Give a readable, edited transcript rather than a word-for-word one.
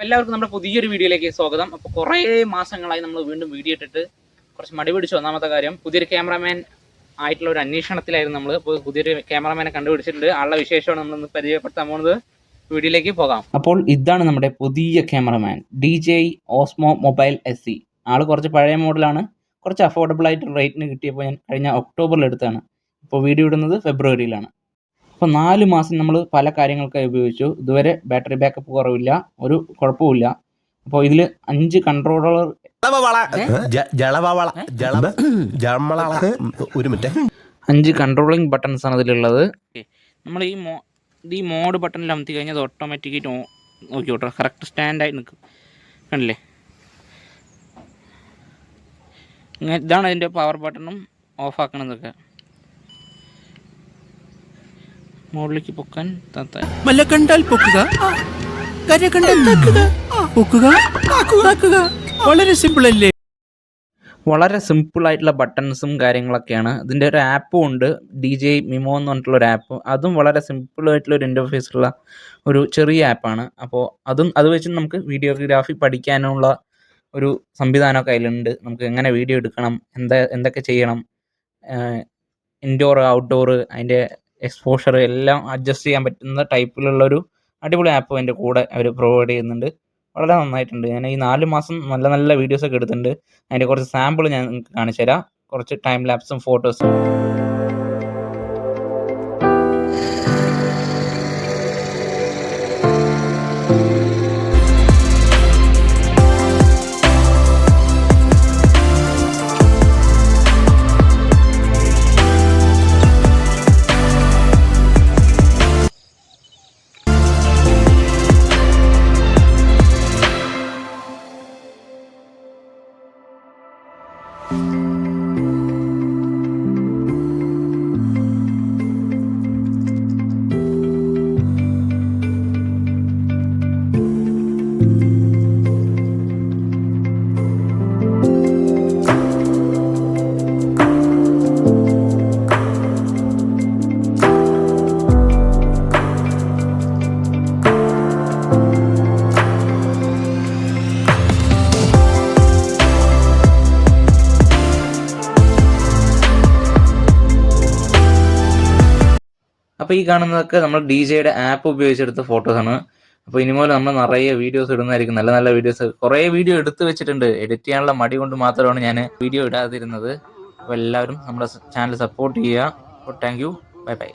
എല്ലാവർക്കും നമ്മുടെ പുതിയൊരു വീഡിയോയിലേക്ക് സ്വാഗതം. അപ്പോൾ കുറേ മാസങ്ങളായി നമ്മൾ വീണ്ടും വീഡിയോ ഇട്ടിട്ട് കുറച്ച് മടി പിടിച്ചു. ഒന്നാമത്തെ കാര്യം, പുതിയൊരു ക്യാമറാമാൻ ആയിട്ടുള്ള ഒരു അന്വേഷണത്തിലായിരുന്നു നമ്മൾ. ഇപ്പോൾ പുതിയൊരു ക്യാമറാമാനെ കണ്ടുപിടിച്ചിട്ടുണ്ട്. ആളുടെ വിശേഷമാണ് നമ്മളൊന്ന് പരിചയപ്പെടുത്താൻ പോകുന്നത്. വീഡിയോയിലേക്ക് പോകാം. അപ്പോൾ ഇതാണ് നമ്മുടെ പുതിയ cameraman, DJI Osmo Mobile SE. ആൾ കുറച്ച് പഴയ മോഡലാണ്. കുറച്ച് അഫോർഡബിൾ ആയിട്ട് റേറ്റിന് കിട്ടിയപ്പോൾ ഞാൻ കഴിഞ്ഞ ഒക്ടോബറിൽ എടുത്താണ്. ഇപ്പോൾ വീഡിയോ ഇടുന്നത് ഫെബ്രുവരിയിലാണ്. അപ്പോൾ 4 മാസം നമ്മൾ പല കാര്യങ്ങൾക്കായി ഉപയോഗിച്ചു. ഇതുവരെ ബാറ്ററി ബാക്കപ്പ് കുറവില്ല, ഒരു കുഴപ്പമില്ല. അപ്പോൾ ഇതിൽ 5 കൺട്രോളർ, 5 കൺട്രോളിങ് ബട്ടൺസ് ആണ് ഇതിലുള്ളത്. നമ്മൾ ഈ മോഡ് ബട്ടണിൽ അമർത്തി കഴിഞ്ഞാൽ അത് ഓട്ടോമാറ്റിക്കായിട്ട് നോക്കി കേട്ടോ, കറക്റ്റ് സ്റ്റാൻഡായി നിൽക്കും. കണ്ടില്ലേ, ഇതാണ് അതിൻ്റെ പവർ ബട്ടണും ഓഫ് ആക്കണതൊക്കെ. മുകളിലേക്ക് പൊക്കാൻ മല കണ്ടാൽ പൊക്കുക, കര കണ്ടാൽ പൊക്കുക. വളരെ സിമ്പിൾ അല്ലേ? വളരെ സിമ്പിളായിട്ടുള്ള ബട്ടൺസും കാര്യങ്ങളൊക്കെയാണ്. ഇതിൻ്റെ ഒരു ആപ്പും ഉണ്ട്, DJI Mimo എന്ന് പറഞ്ഞിട്ടുള്ളൊരു ആപ്പ്. അതും വളരെ സിമ്പിളായിട്ടുള്ളൊരു ഇൻ്റർഫേസുള്ള ഒരു ചെറിയ ആപ്പാണ്. അപ്പോൾ അത് വെച്ച് നമുക്ക് വീഡിയോഗ്രാഫി പഠിക്കാനുള്ള ഒരു സംവിധാനമൊക്കെ അതിലുണ്ട്. നമുക്ക് എങ്ങനെ വീഡിയോ എടുക്കണം, എന്തൊക്കെ ചെയ്യണം, ഇൻഡോർ ഔട്ട്ഡോർ, അതിൻ്റെ എക്സ്പോഷർ എല്ലാം അഡ്ജസ്റ്റ് ചെയ്യാൻ പറ്റുന്ന ടൈപ്പിലുള്ളൊരു അടിപൊളി ആപ്പ് അതിൻ്റെ കൂടെ അവർ പ്രൊവൈഡ് ചെയ്യുന്നുണ്ട്. വളരെ നന്നായിട്ടുണ്ട്. ഞാൻ ഈ 4 മാസം നല്ല നല്ല വീഡിയോസൊക്കെ എടുത്തിട്ടുണ്ട്. അതിൻ്റെ കുറച്ച് സാമ്പിൾ ഞാൻ നിങ്ങൾക്ക് കാണിച്ചു തരാം, കുറച്ച് ടൈം ലാപ്സും ഫോട്ടോസും. അപ്പോൾ ഈ കാണുന്നതൊക്കെ നമ്മൾ DJIയുടെ ആപ്പ് ഉപയോഗിച്ചെടുത്ത ഫോട്ടോസാണ്. അപ്പോൾ ഇനി മുതൽ നമ്മൾ നിറയെ വീഡിയോസ് ഇടുന്നതായിരിക്കും, നല്ല നല്ല വീഡിയോസ്. കുറേ വീഡിയോ എടുത്ത് വെച്ചിട്ടുണ്ട്, എഡിറ്റ് ചെയ്യാനുള്ള മടി കൊണ്ട് മാത്രമാണ് ഞാൻ വീഡിയോ ഇടാതിരുന്നത്. അപ്പോൾ എല്ലാവരും നമ്മുടെ ചാനൽ സപ്പോർട്ട് ചെയ്യുക. അപ്പോൾ താങ്ക് യു, ബൈ ബൈ.